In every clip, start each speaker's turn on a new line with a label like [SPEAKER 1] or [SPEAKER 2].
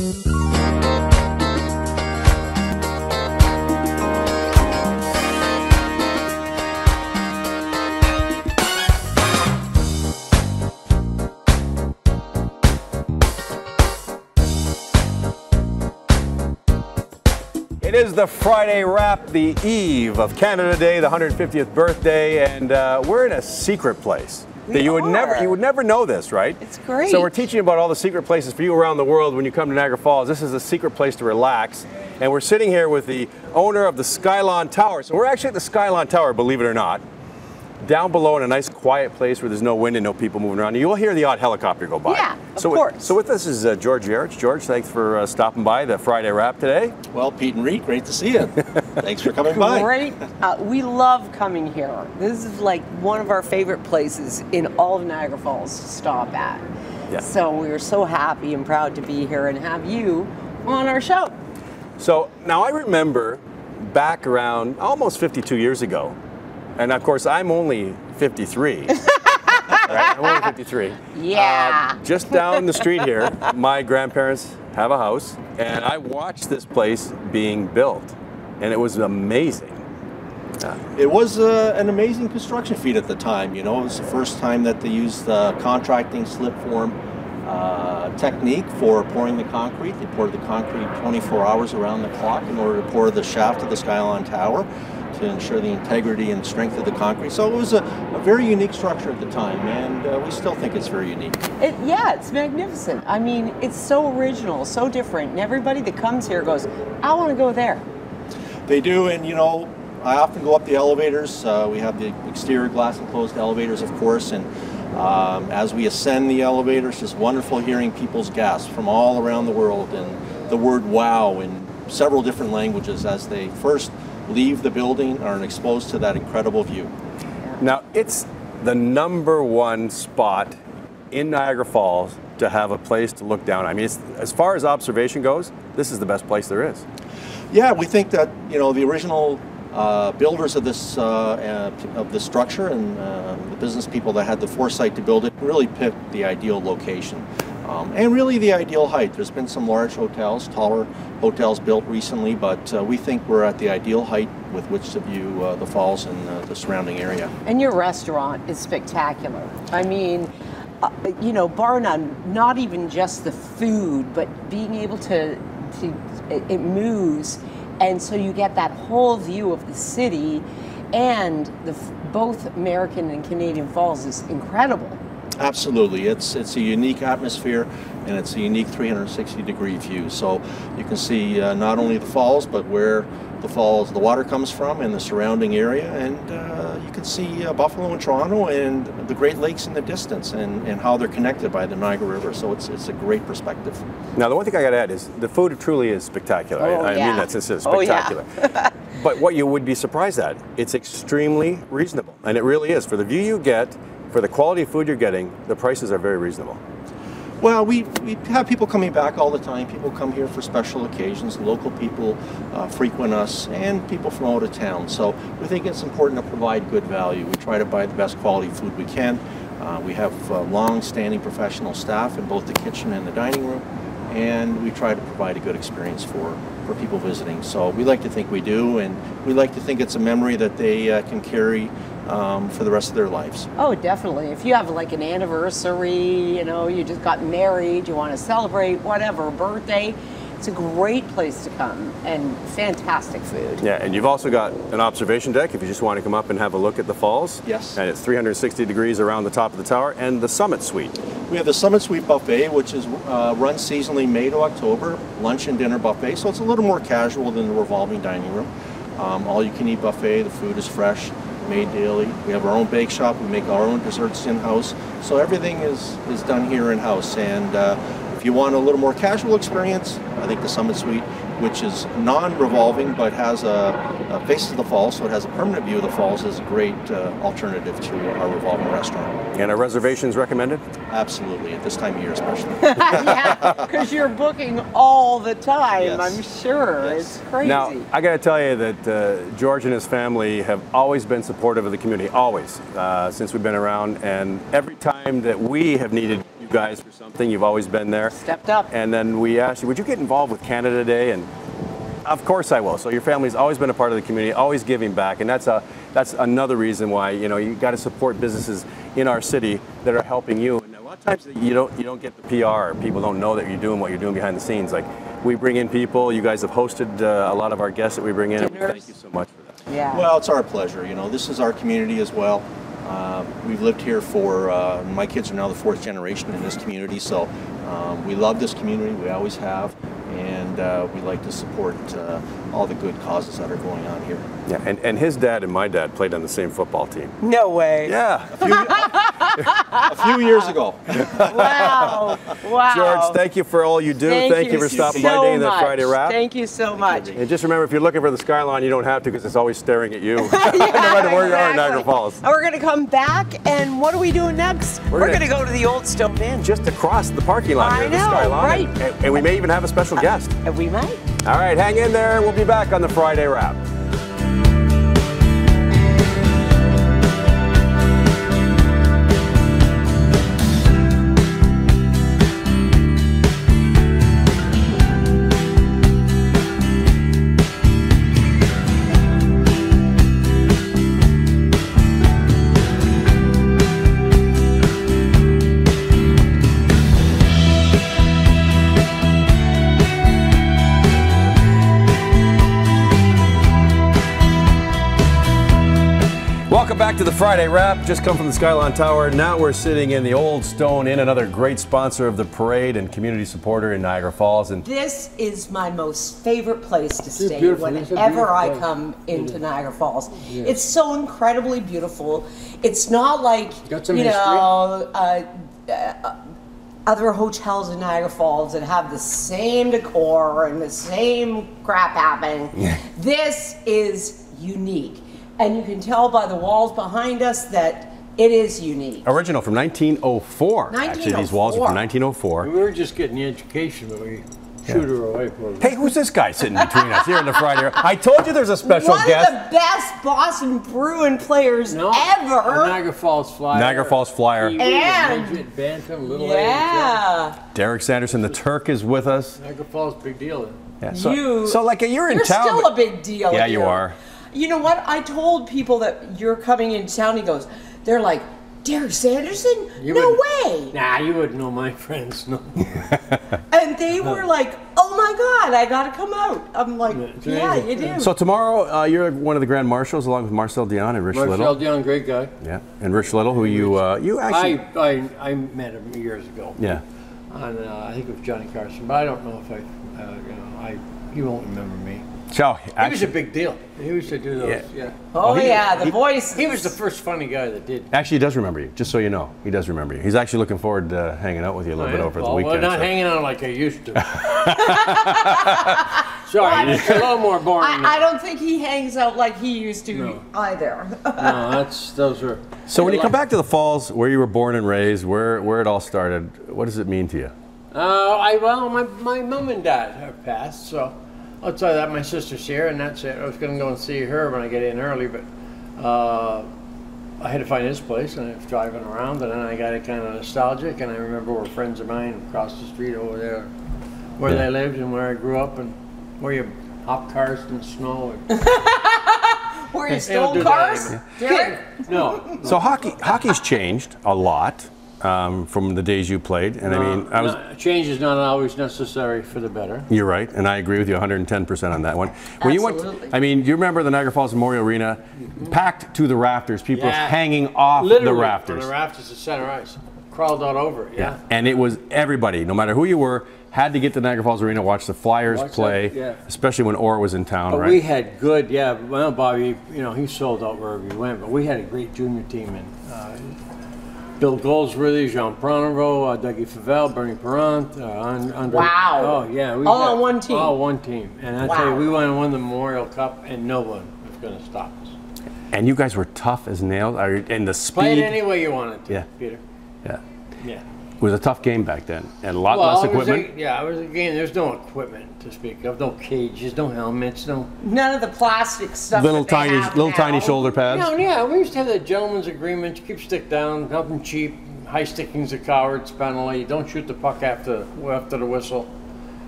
[SPEAKER 1] It is the Friday wrap, the eve of Canada Day, the 150th birthday, and we're in a secret place. You would never know this, right?
[SPEAKER 2] It's great.
[SPEAKER 1] So we're teaching about all the secret places for you around the world when you come to Niagara Falls. This is a secret place to relax. And we're sitting here with the owner of the Skylon Tower. So we're actually at the Skylon Tower, believe it or not. Down below in a nice quiet place where there's no wind and no people moving around. You will hear the odd helicopter go by.
[SPEAKER 2] Yeah, of course.
[SPEAKER 1] So with us is George Yerich. George, thanks for stopping by the Friday wrap today.
[SPEAKER 3] Well, Peet and Reet, great to see you. Thanks for coming by.
[SPEAKER 2] Great. We love coming here. This is like one of our favorite places in all of Niagara Falls to stop at.
[SPEAKER 1] Yeah.
[SPEAKER 2] So we are so happy and proud to be here and have you on our show.
[SPEAKER 1] So now I remember back around almost 52 years ago, and of course I'm only 53. Right? I'm only 53.
[SPEAKER 2] Yeah.
[SPEAKER 1] Just down the street here, my grandparents have a house, and I watched this place being built, and it was amazing.
[SPEAKER 3] It was an amazing construction feat at the time. You know, it was the first time that they used the contracting slip form technique for pouring the concrete. They poured the concrete 24 hours around the clock in order to pour the shaft of the Skylon Tower to ensure the integrity and strength of the concrete. So it was a very unique structure at the time, and we still think it's very unique.
[SPEAKER 2] Yeah, it's magnificent. I mean, it's so original, so different, and everybody that comes here goes, I want to go there.
[SPEAKER 3] They do, and you know, I often go up the elevators. We have the exterior glass enclosed elevators, of course, and as we ascend the elevators, it's wonderful hearing people's gasps from all around the world and the word wow in several different languages as they first leave the building are exposed to that incredible view.
[SPEAKER 1] Now, it's the #1 spot in Niagara Falls to have a place to look down. I mean, as far as observation goes, this is the best place there is.
[SPEAKER 3] Yeah, we think that, you know, the original builders of this structure and the business people that had the foresight to build it really picked the ideal location. And really the ideal height. There's been some large hotels, taller hotels built recently, but we think we're at the ideal height with which to view the falls and the surrounding area. And
[SPEAKER 2] your restaurant is spectacular. I mean, you know, bar none, not even just the food, but being able it moves, and so you get that whole view of the city, and both American and Canadian Falls is incredible.
[SPEAKER 3] Absolutely, it's a unique atmosphere, and it's a unique 360-degree view. So you can see not only the falls, but where the water comes from, and the surrounding area, and you can see Buffalo and Toronto, and the Great Lakes in the distance, and how they're connected by the Niagara River. So it's a great perspective.
[SPEAKER 1] Now, the one thing I got to add is the food truly is spectacular.
[SPEAKER 2] Oh,
[SPEAKER 1] I mean, that's spectacular.
[SPEAKER 2] Oh, yeah.
[SPEAKER 1] But what you would be surprised at, it's extremely reasonable, and it really is. For the view you get, for the quality of food you're getting, the prices are very reasonable.
[SPEAKER 3] Well, we have people coming back all the time. People come here for special occasions. Local people frequent us, and people from out of town. So we think it's important to provide good value. We try to buy the best quality food we can. We have long-standing professional staff in both the kitchen and the dining room, and we try to provide a good experience for people visiting. So we like to think we do, and we like to think it's a memory that they can carry for the rest of their lives.
[SPEAKER 2] Oh, definitely. If you have like an anniversary, you know, you just got married, you want to celebrate, whatever, birthday, it's a great place to come, and fantastic food.
[SPEAKER 1] Yeah, and you've also got an observation deck if you just want to come up and have a look at the falls.
[SPEAKER 3] Yes.
[SPEAKER 1] And it's 360 degrees around the top of the tower, and the Summit Suite.
[SPEAKER 3] We have the Summit Suite buffet, which is run seasonally May to October, lunch and dinner buffet, so it's a little more casual than the revolving dining room. All-you-can-eat buffet, the food is fresh, made daily. We have our own bake shop, we make our own desserts in-house, so everything is done here in-house. And if you want a little more casual experience, I think the Summit Suite, which is non-revolving but has a face to the falls, so it has a permanent view of the falls, is a great alternative to our revolving restaurant.
[SPEAKER 1] And are reservations recommended?
[SPEAKER 3] Absolutely, at this time of year especially.
[SPEAKER 2] Yeah, because you're booking all the time,
[SPEAKER 3] Yes.
[SPEAKER 2] I'm sure.
[SPEAKER 3] Yes.
[SPEAKER 2] It's crazy.
[SPEAKER 1] Now, I got to tell you that George and his family have always been supportive of the community, always, since we've been around. And every time that we have needed you guys for something. You've always been there.
[SPEAKER 2] Stepped up.
[SPEAKER 1] And then we asked you, would you get involved with Canada Day? And of course I will. So your family's always been a part of the community, always giving back, and that's another reason why you got to support businesses in our city that are helping you. And a lot of times you don't get the PR. People don't know that you're doing what you're doing behind the scenes. Like we bring in people. You guys have hosted a lot of our guests that we bring in. Thank you so much for that.
[SPEAKER 2] Yeah.
[SPEAKER 3] Well, it's our pleasure. This is our community as well. We've lived here for, my kids are now the 4th generation in this community, so we love this community, we always have, and we like to support all the good causes that are going on here.
[SPEAKER 1] Yeah, and his dad and my dad played on the same football team.
[SPEAKER 2] No way.
[SPEAKER 1] Yeah.
[SPEAKER 3] A few years ago.
[SPEAKER 2] Wow. Wow.
[SPEAKER 1] George, thank you for all you do. Thank you for stopping by today in the Friday Wrap.
[SPEAKER 2] Thank you so much.
[SPEAKER 1] And just remember, if you're looking for the Skylon, you don't have to because it's always staring at you. No matter where you are in Niagara Falls.
[SPEAKER 2] And we're going to come back, and what are we doing next? We're going to go to the Old Stone Inn.
[SPEAKER 1] Just across the parking lot here at the Skylon.
[SPEAKER 2] Right.
[SPEAKER 1] And we may even have a special guest.
[SPEAKER 2] And we might.
[SPEAKER 1] All right, hang in there. We'll be back on the Friday Wrap. Welcome back to the Friday Wrap. Just come from the Skylon Tower. Now we're sitting in the Old Stone Inn, another great sponsor of the parade and community supporter in Niagara Falls. And
[SPEAKER 2] this is my most favorite place to stay whenever I come into Niagara Falls. Yeah. It's so incredibly beautiful. It's not like, other hotels in Niagara Falls that have the same decor and the same crap happening. Yeah. This is unique. And you can tell by the walls behind us that it is unique.
[SPEAKER 1] Original from 1904. Actually, these walls are from 1904.
[SPEAKER 4] We were just getting the education, but we shooed her away.
[SPEAKER 1] Hey, who's this guy sitting between us here in the Friday? I told you there's a special guest.
[SPEAKER 2] One of the best Boston Bruin players ever.
[SPEAKER 4] Niagara Falls Flyer.
[SPEAKER 1] Niagara Falls Flyer.
[SPEAKER 4] And Bantam, little
[SPEAKER 1] Derek Sanderson, the Turk, is with us.
[SPEAKER 4] Niagara Falls, big deal.
[SPEAKER 1] Yeah, so like you're in
[SPEAKER 2] you're
[SPEAKER 1] town.
[SPEAKER 2] You're still a big deal.
[SPEAKER 1] Yeah, you are.
[SPEAKER 2] You know what? I told people that you're coming into town. He goes, they're like, Derek Sanderson? No way.
[SPEAKER 4] Nah, you wouldn't know my friends. No.
[SPEAKER 2] And they were like, oh my God, I got to come out. I'm like, yeah, you do.
[SPEAKER 1] So tomorrow, you're one of the Grand Marshals along with Marcel Dion and Rich Little.
[SPEAKER 4] Marcel Dion, great guy.
[SPEAKER 1] Yeah, and Rich Little, who you actually...
[SPEAKER 4] I met him years ago.
[SPEAKER 1] Yeah.
[SPEAKER 4] On, I think it was Johnny Carson, but I don't know if he won't remember me.
[SPEAKER 1] He
[SPEAKER 4] was a big deal. He used to do those,
[SPEAKER 2] the voice.
[SPEAKER 4] He was the first funny guy that did.
[SPEAKER 1] Actually, he does remember you, just so you know. He does remember you. He's actually looking forward to hanging out with you a little bit over the weekend.
[SPEAKER 4] We're not hanging out like I used to. Sorry, it's a little more boring.
[SPEAKER 2] I don't think he hangs out like he used to either.
[SPEAKER 4] No, those are...
[SPEAKER 1] So when you come back to the Falls, where you were born and raised, where it all started, what does it mean to you?
[SPEAKER 4] My mom and dad have passed, so... I'll tell you that my sister's here, and that's it. I was going to go and see her when I get in early, but I had to find this place, and I was driving around, and then I got kind of nostalgic, and I remember where friends of mine across the street over there, where they lived and where I grew up, and where you hop cars in the snow.
[SPEAKER 2] Where you stole cars?
[SPEAKER 4] No.
[SPEAKER 1] So hockey's changed a lot. From the days you played, and
[SPEAKER 4] change is not always necessary for the better.
[SPEAKER 1] You're right, and I agree with you 110% on that one. When you went, you remember the Niagara Falls Memorial Arena, packed to the rafters, people hanging off the rafters.
[SPEAKER 4] From the rafters to center ice, crawled all over it. Yeah,
[SPEAKER 1] and it was everybody, no matter who you were, had to get to Niagara Falls Arena, watch the Flyers play, especially when Orr was in town.
[SPEAKER 4] But we had good, well, Bobby, he sold out wherever he went, but we had a great junior team, and Bill Goldsworthy, Jean Pronovo, Dougie Favell, Bernie Perrant, Andre.
[SPEAKER 2] Wow.
[SPEAKER 4] Oh, yeah.
[SPEAKER 2] All on one team.
[SPEAKER 4] All one team. And I tell you, we went and won the Memorial Cup, and no one was going to stop us.
[SPEAKER 1] And you guys were tough as nails, and the speed.
[SPEAKER 4] Played any way you wanted to, Peter.
[SPEAKER 1] Yeah.
[SPEAKER 4] Yeah.
[SPEAKER 1] It was a tough game back then, and a lot less equipment.
[SPEAKER 4] It was a game. There's no equipment to speak of, no cages, no helmets,
[SPEAKER 2] none of the plastic stuff.
[SPEAKER 1] Little tiny shoulder pads.
[SPEAKER 4] No, we used to have that gentleman's agreement. You keep stick down, nothing cheap, high sticking's a coward's penalty. Don't shoot the puck after the whistle,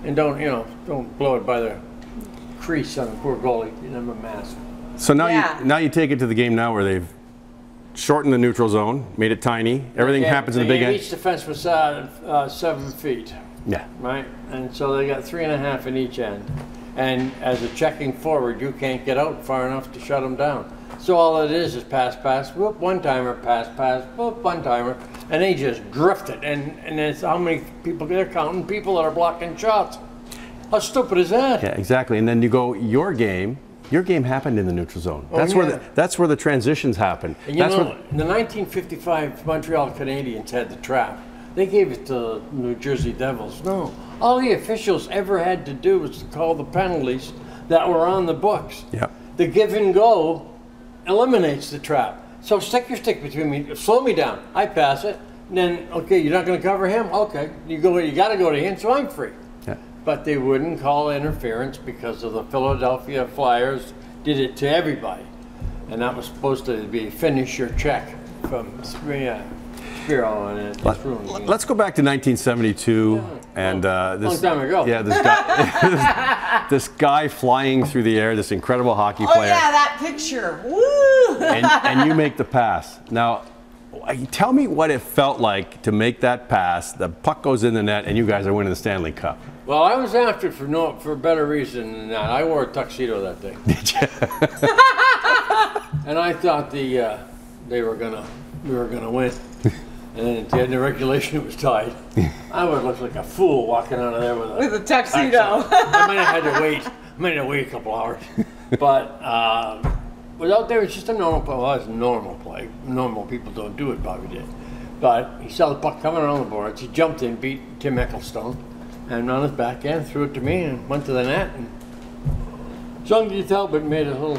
[SPEAKER 4] and don't blow it by the crease on the poor goalie. You have a mask.
[SPEAKER 1] So now you take it to the game now where they've shortened the neutral zone, made it tiny. Everything happens in the big end.
[SPEAKER 4] Each defense was 7 feet.
[SPEAKER 1] Yeah.
[SPEAKER 4] Right, and so they got 3.5 in each end. And as a checking forward, you can't get out far enough to shut them down. So all it is pass, whoop, one-timer, pass, whoop, one-timer, and they just drift it. And it's how many people, they're counting people that are blocking shots. How stupid is that?
[SPEAKER 1] Yeah, exactly. And then you go, your game happened in the neutral zone. That's where the transitions happen.
[SPEAKER 4] And in the 1955 Montreal Canadiens had the trap. They gave it to New Jersey Devils. No, all the officials ever had to do was to call the penalties that were on the books.
[SPEAKER 1] Yep.
[SPEAKER 4] The give and go eliminates the trap. So stick your stick between me, slow me down. I pass it, and then okay, you're not going to cover him. Okay, you got to go to him, so I'm free.
[SPEAKER 1] Yeah.
[SPEAKER 4] But they wouldn't call interference because of the Philadelphia Flyers did it to everybody, and that was supposed to be finish your check from Spiro, and it ruined.
[SPEAKER 1] Let's go back to 1972 and this
[SPEAKER 4] long time ago.
[SPEAKER 1] Yeah, this guy, this guy flying through the air, this incredible hockey player.
[SPEAKER 2] Oh yeah, that picture. Woo!
[SPEAKER 1] And you make the pass. Now, tell me what it felt like to make that pass. The puck goes in the net, and you guys are winning the Stanley Cup.
[SPEAKER 4] Well, I was after it for a better reason than that. I wore a tuxedo that day.
[SPEAKER 1] Did you?
[SPEAKER 4] And I thought we were gonna win. And then at the end of regulation, it was tied. I would look like a fool walking out of there with
[SPEAKER 2] a tuxedo.
[SPEAKER 4] I might have had to wait. I might have to wait a couple hours. But without there, it's just a normal play. Well, it's a normal play. Normal people don't do it. Bobby did. But he saw the puck coming around the boards. He jumped in, beat Tim Ecclestone, and on his backhand threw it to me and went to the net. And Jean-Guy Talbot made a little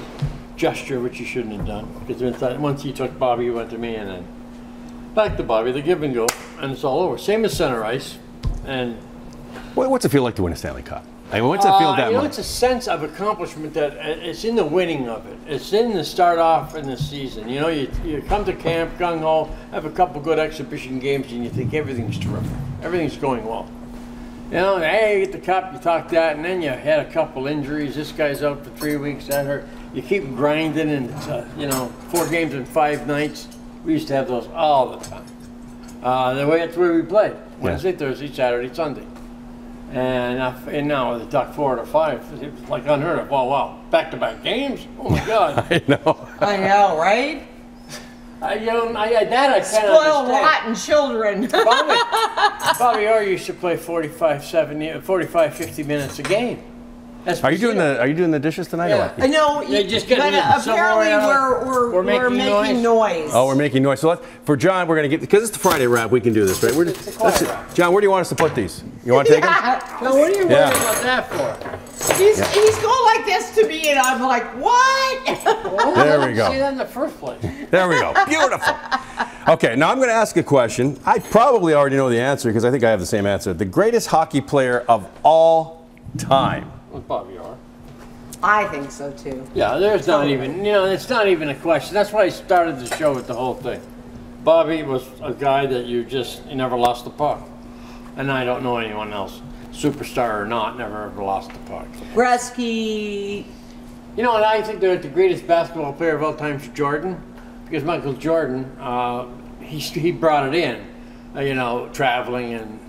[SPEAKER 4] gesture which he shouldn't have done, because once he took Bobby, he went to me, and then back to Bobby, the give and go, and it's all over. Same as center ice. And
[SPEAKER 1] what's it feel like to win a Stanley Cup? I mean, what's it feel that much?
[SPEAKER 4] It's a sense of accomplishment that it's in the winning of it. It's in the start off in the season. You come to camp, gung ho, have a couple good exhibition games, and you think everything's terrific. Everything's going well. Hey, you get the cup, you talk that, and then you had a couple injuries. This guy's out for 3 weeks, that hurt. You keep grinding, and it's, 4 games in 5 nights. We used to have those all the time. That's where we played. Wednesday, Thursday, Saturday, Sunday. And now the top 4 to 5, it's like unheard of. Oh, wow. Back-to-back games? Oh, my God.
[SPEAKER 1] I know.
[SPEAKER 2] I know, right?
[SPEAKER 4] I can't
[SPEAKER 2] Spoiled,
[SPEAKER 4] understand.
[SPEAKER 2] rotten children.
[SPEAKER 4] Bobby Orr used to play 45, 50 minutes a game.
[SPEAKER 1] Are you doing the dishes tonight?
[SPEAKER 4] Yeah.
[SPEAKER 2] I know,
[SPEAKER 4] They just
[SPEAKER 2] but
[SPEAKER 4] get
[SPEAKER 2] apparently we're making noise.
[SPEAKER 1] Oh, we're making noise. So for John, we're going to get, because it's the Friday wrap, we can do this, right? John, where do you want us to put these? You want to take them?
[SPEAKER 4] Now, what are you worried about that for?
[SPEAKER 2] He's going like this to me, and I'm like, what?
[SPEAKER 1] There we go.
[SPEAKER 4] See that in the first place.
[SPEAKER 1] There we go. Beautiful. Okay, now I'm going to ask a question. I probably already know the answer because I think I have the same answer. The greatest hockey player of all time.
[SPEAKER 4] Bobby Orr.
[SPEAKER 2] I think so too.
[SPEAKER 4] Yeah, there's not even, it's not even a question. That's why I started the show with the whole thing. Bobby was a guy that you never lost the puck. And I don't know anyone else, superstar or not, never ever lost the puck.
[SPEAKER 2] Gretzky.
[SPEAKER 4] And I think that the greatest basketball player of all time is Jordan, because Michael Jordan, he brought it in, traveling and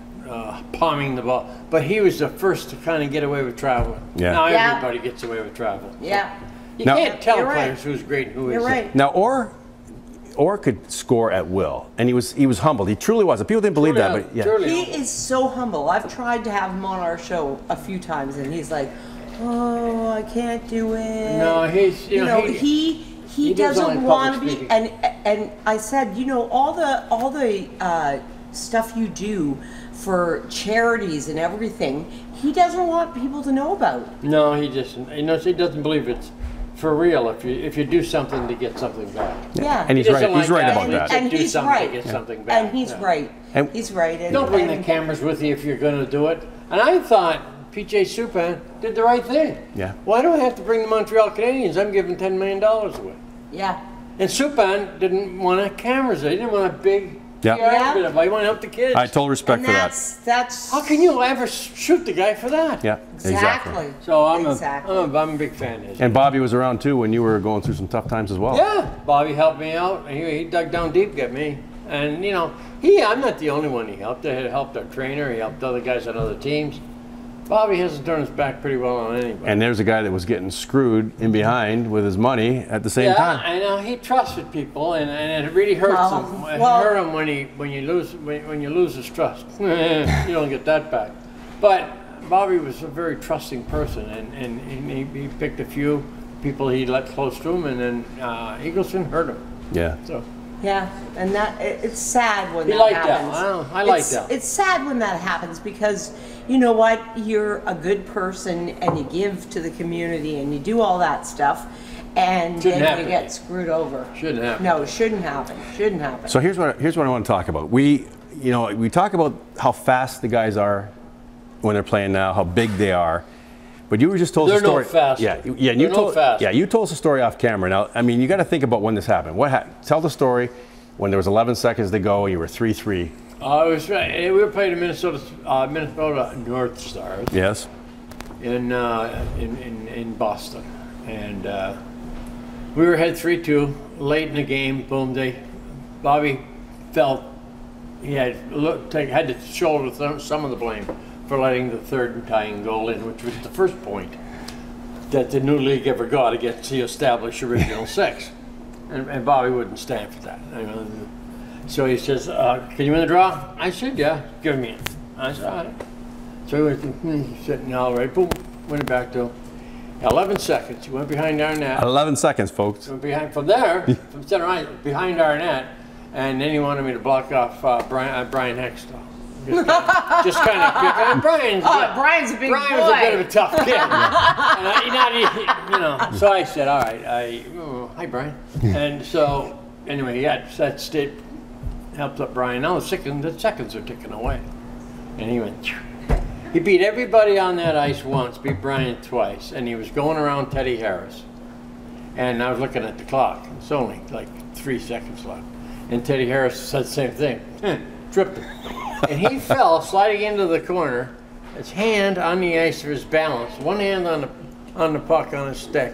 [SPEAKER 4] palming the ball. But he was the first to kind of get away with traveling.
[SPEAKER 1] Yeah.
[SPEAKER 4] Now everybody gets away with traveling.
[SPEAKER 2] Yeah.
[SPEAKER 4] You can't tell players who's great and who isn't.
[SPEAKER 2] You're right.
[SPEAKER 1] Now, Orr could score at will, and he was humbled. He truly was. People didn't believe that, but yeah.
[SPEAKER 2] He is so humble. I've tried to have him on our show a few times, and he's like, "Oh, I can't do it."
[SPEAKER 4] No, he's
[SPEAKER 2] he doesn't want to be. And I said, all the stuff you do for charities and everything, he doesn't want people to know about.
[SPEAKER 4] No, he just he doesn't believe it's for real if you do something to get something back.
[SPEAKER 2] Yeah.
[SPEAKER 1] And he's right. He's right about that.
[SPEAKER 2] And he's right.
[SPEAKER 4] To get something back.
[SPEAKER 2] And he's right. He's right. And,
[SPEAKER 4] don't bring the cameras with you if you're going to do it. And I thought P.J. Subban did the right thing.
[SPEAKER 1] Yeah.
[SPEAKER 4] Why do I have to bring the Montreal Canadiens? I'm giving $10 million away.
[SPEAKER 2] Yeah.
[SPEAKER 4] And Subban didn't want cameras. He didn't want a big
[SPEAKER 1] Yeah.
[SPEAKER 2] Yeah.
[SPEAKER 4] I want to help the kids.
[SPEAKER 1] I total respect
[SPEAKER 2] And
[SPEAKER 1] for that.
[SPEAKER 2] that's
[SPEAKER 4] How can you ever shoot the guy for that?
[SPEAKER 1] Yeah,
[SPEAKER 2] exactly.
[SPEAKER 4] So I'm a big fan of his.
[SPEAKER 1] And Bobby was around too when you were going through some tough times as well.
[SPEAKER 4] Yeah, Bobby helped me out. He dug down deep to get me. And you know, I'm not the only one he helped. He helped our trainer. He helped other guys on other teams. Bobby hasn't turned his back pretty well on anybody.
[SPEAKER 1] And there's a guy that was getting screwed in behind with his money at the same time.
[SPEAKER 4] Yeah, I know he trusted people, and it really hurts him. It hurt him when you lose his trust. You don't get that back. But Bobby was a very trusting person, and he picked a few people he let close to him, and then Eagleson hurt him.
[SPEAKER 1] Yeah.
[SPEAKER 4] So.
[SPEAKER 2] Yeah, and it's sad when that
[SPEAKER 4] like
[SPEAKER 2] happens.
[SPEAKER 4] that. I like that.
[SPEAKER 2] It's sad when that happens because you know what? You're a good person and you give to the community and you do all that stuff, and then you get screwed over.
[SPEAKER 4] Shouldn't happen.
[SPEAKER 2] No, it shouldn't happen. Shouldn't happen.
[SPEAKER 1] So here's what I want to talk about. We talk about how fast the guys are when they're playing now, how big they are. But you were just told us a story.
[SPEAKER 4] They're no fast.
[SPEAKER 1] Yeah, and you told us a story off camera. Now, I mean, you got to think about when this happened. What happened? Tell the story when there was 11 seconds to go. You were 3-3.
[SPEAKER 4] It was right. We were playing the Minnesota North Stars.
[SPEAKER 1] Yes.
[SPEAKER 4] In Boston, and we were ahead 3-2 late in the game. Boom! Bobby felt he had to shoulder some of the blame for letting the third tying goal in, which was the first point that the new league ever got against the established original six. And Bobby wouldn't stand for that. So he says, can you win the draw? I said, yeah, give me it. I said, all right. So he went, sitting all right, boom, went it back to 11 seconds. He went behind our net.
[SPEAKER 1] 11 seconds, folks.
[SPEAKER 4] Went behind, from there, from center ice, behind our net, and then he wanted me to block off Brian Hextall. Just kind of, Brian's
[SPEAKER 2] a big boy.
[SPEAKER 4] Brian was a bit of a tough kid. And so I said, all right, hi Brian. And so, anyway, that state helped up Brian. Now the seconds are ticking away. And he went, he beat everybody on that ice once, beat Brian twice, and he was going around Teddy Harris. And I was looking at the clock. It's only like 3 seconds left. And Teddy Harris said the same thing. Tripped him. And he fell sliding into the corner, his hand on the ice for his balance, one hand on the puck on his stick,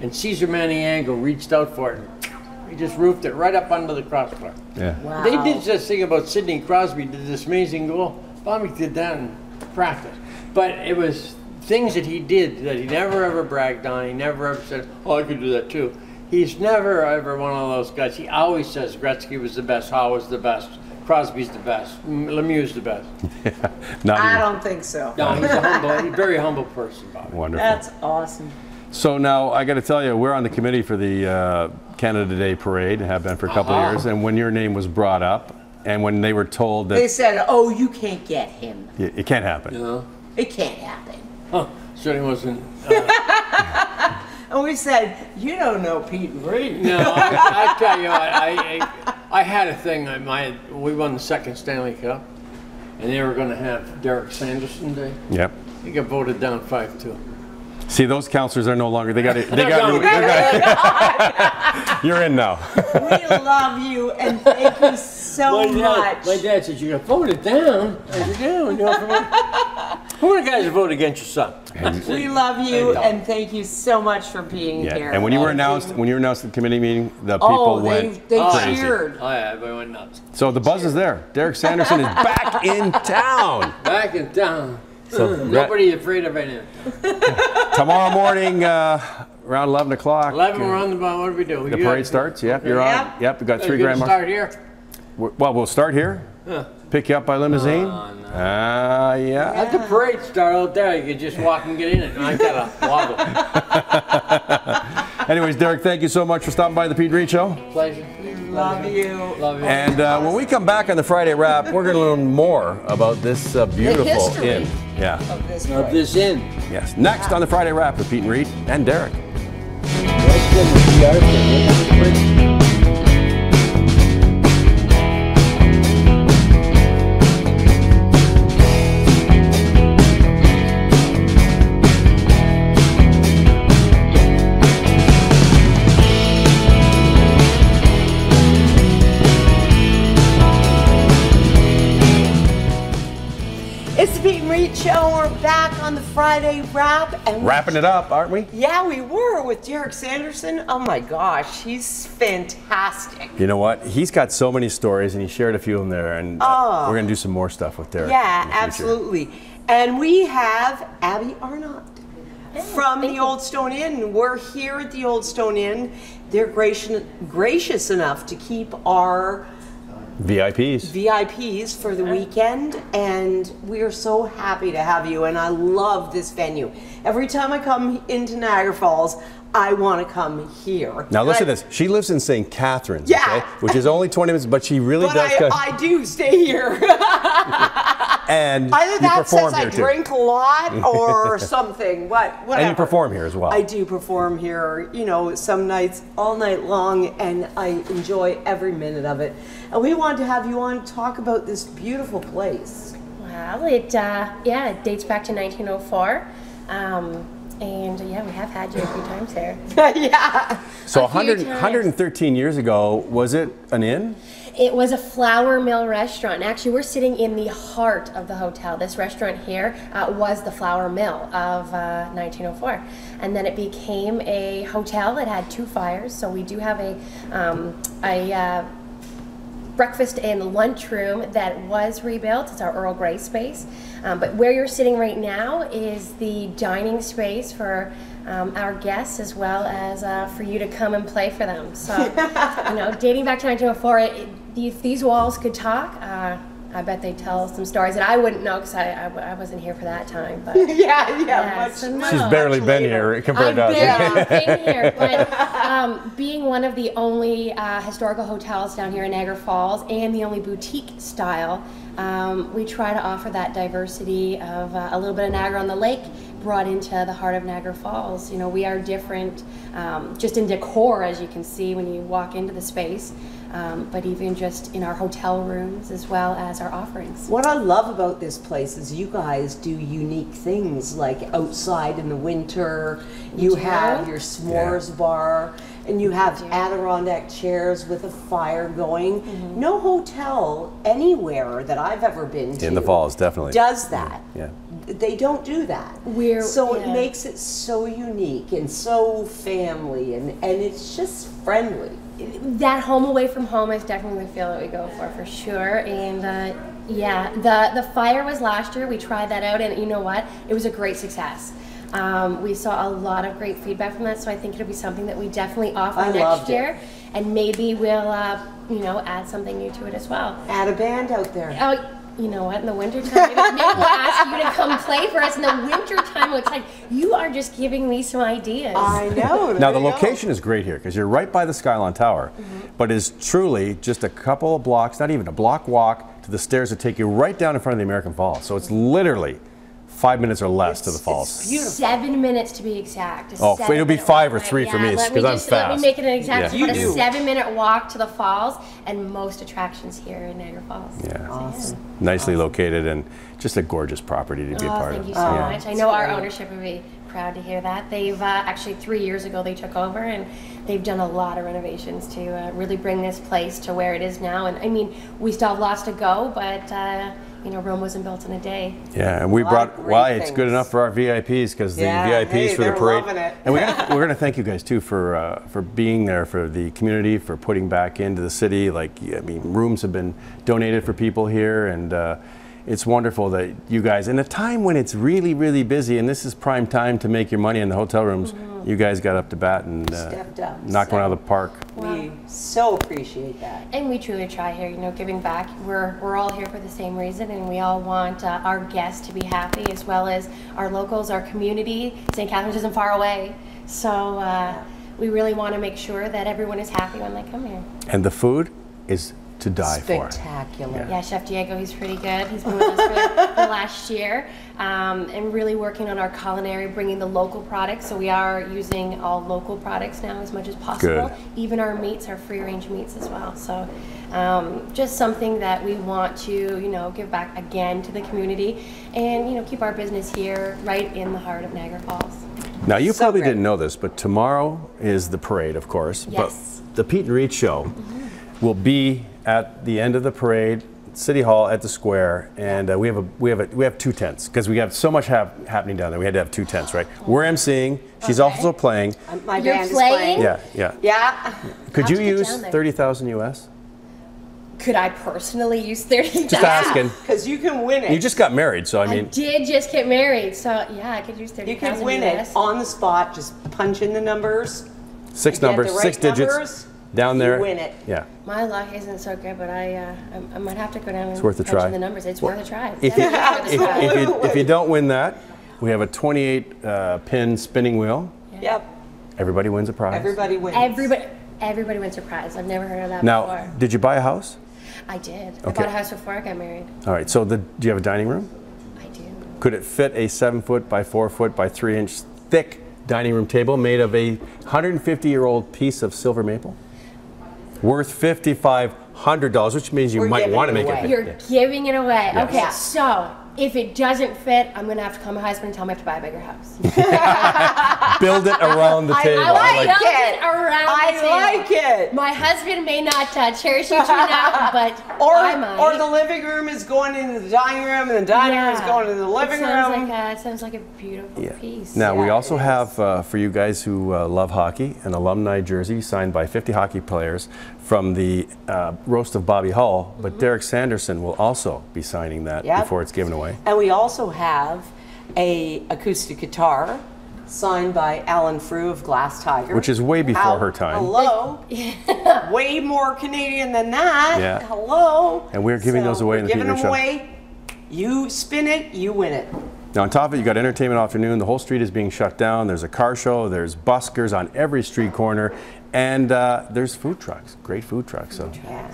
[SPEAKER 4] and Cesar Maniango reached out for it. He just roofed it right up under the crossbar.
[SPEAKER 1] Yeah.
[SPEAKER 2] Wow.
[SPEAKER 4] They did this thing about Sidney Crosby did this amazing goal. Bobby did that in practice. But it was things that he did that he never ever bragged on. He never ever said, oh, I could do that too. He's never ever one of those guys. He always says Gretzky was the best, Howe was the best, Crosby's the best, Lemieux's the best.
[SPEAKER 1] Yeah,
[SPEAKER 2] I don't think so.
[SPEAKER 4] No, he's a very humble person, Bobby.
[SPEAKER 1] Wonderful.
[SPEAKER 2] That's awesome.
[SPEAKER 1] So now I got to tell you, we're on the committee for the Canada Day Parade, have been for a couple of years, and when your name was brought up, and when they were told that
[SPEAKER 2] They said, oh, you can't get him.
[SPEAKER 1] it can't happen.
[SPEAKER 4] No.
[SPEAKER 2] It can't happen.
[SPEAKER 4] Huh. Certainly wasn't.
[SPEAKER 2] And we said, you don't know Peet Reet.
[SPEAKER 4] No, I tell you, I had a thing. We won the second Stanley Cup, and they were going to have Derek Sanderson Day.
[SPEAKER 1] Yep.
[SPEAKER 4] He got voted down 5-2.
[SPEAKER 1] See, those counselors are no longer. They got it. You're in now.
[SPEAKER 2] We love you and thank you so much.
[SPEAKER 4] My dad said, you got voted down. I said, who are the guys that voted against your son?
[SPEAKER 2] We love you and thank you so much for being here.
[SPEAKER 1] And when you were announced, at the committee meeting, the people went
[SPEAKER 2] they
[SPEAKER 1] crazy.
[SPEAKER 2] cheered.
[SPEAKER 4] Oh yeah, everybody went nuts.
[SPEAKER 1] So the buzz is there. Derek Sanderson is back in town.
[SPEAKER 4] Back in town.
[SPEAKER 1] So
[SPEAKER 4] Nobody's afraid of anything.
[SPEAKER 1] Tomorrow morning, around 11 o'clock.
[SPEAKER 4] 11, we're on the bond. What do we do?
[SPEAKER 1] The parade starts. Yep, you're on. Yep, we got 3 grand marks.
[SPEAKER 4] Start here.
[SPEAKER 1] Well, we'll start here. Pick you up by limousine. Yeah.
[SPEAKER 4] Let the parade start out there. You can just walk and get in it. I gotta wobble.
[SPEAKER 1] Anyways, Derek, thank you so much for stopping by the Peet Reet Show.
[SPEAKER 4] Pleasure.
[SPEAKER 2] Love you.
[SPEAKER 4] Love you.
[SPEAKER 1] And when we come back on the Friday Wrap, we're going to learn more about this beautiful
[SPEAKER 2] history
[SPEAKER 1] inn. Yeah.
[SPEAKER 2] Of this
[SPEAKER 4] inn.
[SPEAKER 1] Yes. Next on the Friday Wrap with Peet Reet and Derek.
[SPEAKER 2] Peet Reet Show. We're back on the Friday wrap. And
[SPEAKER 1] Wrapping it up, aren't we?
[SPEAKER 2] yeah, we were with George Sanderson. Oh my gosh, he's fantastic.
[SPEAKER 1] You know what? He's got so many stories, and he shared a few of them there, and we're going to do some more stuff with Derek.
[SPEAKER 2] Yeah, absolutely. And we have Abby Arnott from the Old Stone Inn. We're here at the Old Stone Inn. They're gracious enough to keep our VIPs for the weekend, and we are so happy to have you, and I love this venue. Every time I come into Niagara Falls, I want to come here.
[SPEAKER 1] Now listen to this. She lives in St. Catharines,
[SPEAKER 2] yeah.
[SPEAKER 1] okay? Which is only 20 minutes, but she really does.
[SPEAKER 2] I do stay here.
[SPEAKER 1] And
[SPEAKER 2] either
[SPEAKER 1] you
[SPEAKER 2] that
[SPEAKER 1] perform
[SPEAKER 2] says I
[SPEAKER 1] here too.
[SPEAKER 2] drink a lot or something. Whatever.
[SPEAKER 1] And you perform here as well.
[SPEAKER 2] I do perform here, you know, some nights all night long, and I enjoy every minute of it. And we wanted to have you on to talk about this beautiful place.
[SPEAKER 5] Well, it dates back to 1904. And yeah, we have had you a few times here.
[SPEAKER 2] Yeah.
[SPEAKER 1] So 113 years ago, was it an inn?
[SPEAKER 5] It was a flour mill restaurant. Actually, we're sitting in the heart of the hotel. This restaurant here was the flour mill of 1904. And then it became a hotel that had 2 fires. So we do have a breakfast and lunchroom that was rebuilt. It's our Earl Grey space. But where you're sitting right now is the dining space for our guests, as well as for you to come and play for them. So, you know, dating back to 1904, if these walls could talk, I bet they'd tell some stories that I wouldn't know, because I wasn't here for that time. But
[SPEAKER 1] She's barely been here compared to us.
[SPEAKER 5] I've barely been here, but being one of the only historical hotels down here in Niagara Falls, and the only boutique style, we try to offer that diversity of a little bit of Niagara on the Lake brought into the heart of Niagara Falls. You know, we are different just in decor, as you can see when you walk into the space. But even just in our hotel rooms, as well as our offerings.
[SPEAKER 2] What I love about this place is you guys do unique things, like outside in the winter, you have your s'mores bar, and you have Adirondack chairs with a fire going. No hotel anywhere that I've ever been to
[SPEAKER 1] in the Falls definitely
[SPEAKER 2] does that.
[SPEAKER 1] Yeah.
[SPEAKER 2] They don't do that. It makes it so unique and so family, and it's just friendly.
[SPEAKER 5] That home away from home is definitely the feel that we go for sure. And yeah, the fire was last year. We tried that out, and you know what? It was a great success. We saw a lot of great feedback from that, so I think it'll be something that we definitely offer next year. And maybe we'll, you know, add something new to it as well.
[SPEAKER 2] Add a band out there.
[SPEAKER 5] Oh, you know what? In the wintertime, maybe we'll ask you to come play for us in the wintertime. It's like, you are just giving me some ideas.
[SPEAKER 2] I know.
[SPEAKER 1] Now, the location is great here, because you're right by the Skylon Tower, but is truly just a couple of blocks, not even a block walk, to the stairs that take you right down in front of the American Falls. So it's literally 5 minutes or less to the falls.
[SPEAKER 2] It's beautiful.
[SPEAKER 5] 7 minutes to be exact.
[SPEAKER 1] It'll be 5 or 3 for me, because I'm fast.
[SPEAKER 5] Let me make it an exact.
[SPEAKER 2] Yeah.
[SPEAKER 5] A 7-minute walk to the falls, and most attractions here in Niagara Falls.
[SPEAKER 1] Yeah.
[SPEAKER 2] Awesome.
[SPEAKER 1] Nicely located, and just a gorgeous property to be a part of.
[SPEAKER 5] Thank you so much. I know our ownership would be proud to hear that. They've actually 3 years ago they took over, and they've done a lot of renovations to really bring this place to where it is now. And I mean, we still have lots to go, but you know, Rome wasn't built in a day.
[SPEAKER 1] Yeah, and we brought, it's good enough for our VIPs, because the VIPs for the parade.
[SPEAKER 2] Loving it.
[SPEAKER 1] And we're going to thank you guys too for being there for the community, for putting back into the city. Like, I mean, rooms have been donated for people here, and it's wonderful that you guys, in a time when it's really, really busy, and this is prime time to make your money in the hotel rooms, you guys got up to bat and knocked one out of the park.
[SPEAKER 2] We so appreciate that.
[SPEAKER 5] And we truly try here, you know, giving back. We're all here for the same reason, and we all want our guests to be happy, as well as our locals, our community. St. Catharines isn't far away, so we really want to make sure that everyone is happy when they come here.
[SPEAKER 1] And the food is to die for.
[SPEAKER 2] Spectacular.
[SPEAKER 5] Yeah, Chef Diego, he's pretty good. He's been with us for the last year, and really working on our culinary, bringing the local products. So we are using all local products now as much as possible.
[SPEAKER 1] Good.
[SPEAKER 5] Even our meats are free-range meats as well. So just something that we want to, you know, give back again to the community, and, you know, keep our business here right in the heart of Niagara Falls.
[SPEAKER 1] Now, you probably didn't know this, but tomorrow is the parade, of course.
[SPEAKER 5] Yes.
[SPEAKER 1] But the Peet Reet Show will be at the end of the parade, City Hall at the square, and we have 2 tents because we have so much happening down there. We had to have 2 tents, right? We're emceeing. She's also playing.
[SPEAKER 2] My
[SPEAKER 5] You're
[SPEAKER 2] band
[SPEAKER 5] playing?
[SPEAKER 2] is playing.
[SPEAKER 1] Yeah.
[SPEAKER 2] Yeah.
[SPEAKER 1] Could
[SPEAKER 5] How'd
[SPEAKER 1] you
[SPEAKER 5] you get
[SPEAKER 1] use
[SPEAKER 5] down there?
[SPEAKER 1] 30,000 US?
[SPEAKER 5] Could I personally use 30,000?
[SPEAKER 1] Just asking.
[SPEAKER 2] Because you can win it.
[SPEAKER 1] You just got married, so I
[SPEAKER 5] I
[SPEAKER 1] mean,
[SPEAKER 5] did just get married, so yeah, I could use 30,000.
[SPEAKER 2] You can win it on the spot. Just punch in the numbers.
[SPEAKER 1] 6
[SPEAKER 2] you get
[SPEAKER 1] numbers,
[SPEAKER 2] the right
[SPEAKER 1] 6 digits
[SPEAKER 2] numbers,
[SPEAKER 1] down there.
[SPEAKER 2] you win it.
[SPEAKER 1] Yeah.
[SPEAKER 5] My luck isn't so good, but I might have to go down and
[SPEAKER 1] worth a
[SPEAKER 5] punch in
[SPEAKER 1] try.
[SPEAKER 5] the numbers. It's worth a try.
[SPEAKER 1] If you,
[SPEAKER 5] Definitely worth a try.
[SPEAKER 1] if you don't win that, we have a 28 pin spinning wheel.
[SPEAKER 2] Yep.
[SPEAKER 1] Everybody wins a prize.
[SPEAKER 2] Everybody wins.
[SPEAKER 5] Everybody wins a prize. I've never heard of that
[SPEAKER 1] Now,
[SPEAKER 5] before.
[SPEAKER 1] did you buy a house?
[SPEAKER 5] I did. I
[SPEAKER 1] Okay.
[SPEAKER 5] bought a house before I got married.
[SPEAKER 1] All right. So do you have a dining room?
[SPEAKER 5] I do.
[SPEAKER 1] Could it fit a 7-foot by 4-foot by 3-inch thick dining room table made of a 150-year-old piece of silver maple? Worth $5,500, which means you
[SPEAKER 2] We're
[SPEAKER 1] might
[SPEAKER 2] giving
[SPEAKER 1] want to
[SPEAKER 2] it
[SPEAKER 1] make
[SPEAKER 2] away.
[SPEAKER 1] it.
[SPEAKER 5] You're giving it away.
[SPEAKER 1] Yes.
[SPEAKER 5] Okay,
[SPEAKER 2] Yeah.
[SPEAKER 5] so if it doesn't fit, I'm going to have to call my husband and tell him I have to buy a bigger house.
[SPEAKER 1] Build it around the table.
[SPEAKER 5] I like
[SPEAKER 2] it.
[SPEAKER 5] it around the table.
[SPEAKER 2] I like it.
[SPEAKER 5] My husband may not cherish you now, but I might.
[SPEAKER 2] Or the living room is going into the dining room, and the dining room is going into the living room.
[SPEAKER 5] It sounds like a beautiful piece.
[SPEAKER 1] Now, we
[SPEAKER 2] Yeah,
[SPEAKER 1] also
[SPEAKER 2] it
[SPEAKER 1] have, for you guys who love hockey, an alumni jersey signed by 50 hockey players from the roast of Bobby Hull, but Derek Sanderson will also be signing that
[SPEAKER 2] Yep.
[SPEAKER 1] before it's given away.
[SPEAKER 2] And we also have a acoustic guitar signed by Alan Frew of Glass Tiger.
[SPEAKER 1] Which is way before her time.
[SPEAKER 2] Hello. Way more Canadian than that.
[SPEAKER 1] Yeah.
[SPEAKER 2] Hello.
[SPEAKER 1] And we're giving those away in the Peet
[SPEAKER 2] Giving
[SPEAKER 1] Reet
[SPEAKER 2] them
[SPEAKER 1] Show.
[SPEAKER 2] away. You spin it, you win it.
[SPEAKER 1] Now, on top of it, you got entertainment afternoon. The whole street is being shut down. There's a car show. There's buskers on every street corner. And there's food trucks, great food trucks. So,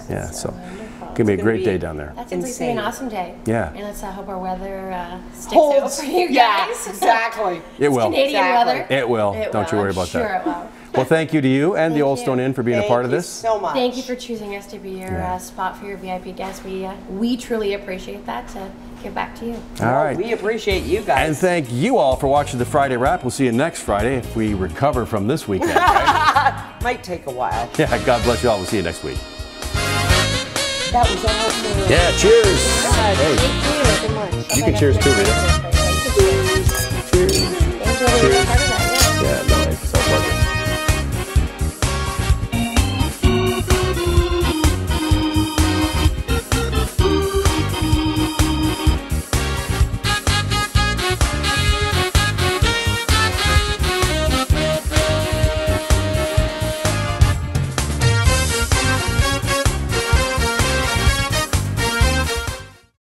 [SPEAKER 1] yeah, so it's going to be a great day down there.
[SPEAKER 5] That seems like it's going to be an awesome day.
[SPEAKER 1] Yeah.
[SPEAKER 5] And let's hope our weather sticks out for you
[SPEAKER 2] Yeah,
[SPEAKER 5] guys.
[SPEAKER 2] exactly.
[SPEAKER 1] It will.
[SPEAKER 5] Canadian
[SPEAKER 2] Exactly.
[SPEAKER 5] weather.
[SPEAKER 1] It will.
[SPEAKER 5] It
[SPEAKER 1] Don't you
[SPEAKER 5] will.
[SPEAKER 1] worry
[SPEAKER 5] I'm
[SPEAKER 1] about
[SPEAKER 5] sure
[SPEAKER 1] that.
[SPEAKER 5] it will.
[SPEAKER 1] Well, thank you to you and the Old
[SPEAKER 5] you.
[SPEAKER 1] Stone Inn for being a part of this.
[SPEAKER 2] Thank you so much.
[SPEAKER 5] Thank you for choosing us to be your spot for your VIP guests. We truly appreciate that. To give back to you.
[SPEAKER 1] All right.
[SPEAKER 2] We appreciate you guys.
[SPEAKER 1] And thank you all for watching the Friday Wrap. We'll see you next Friday if we recover from this weekend. Right?
[SPEAKER 2] Might take a while.
[SPEAKER 1] Yeah, God bless you all. We'll see you next week.
[SPEAKER 2] That was awesome.
[SPEAKER 1] Yeah, cheers.
[SPEAKER 5] Thank you. Good lunch.
[SPEAKER 1] You can cheers too, Rita.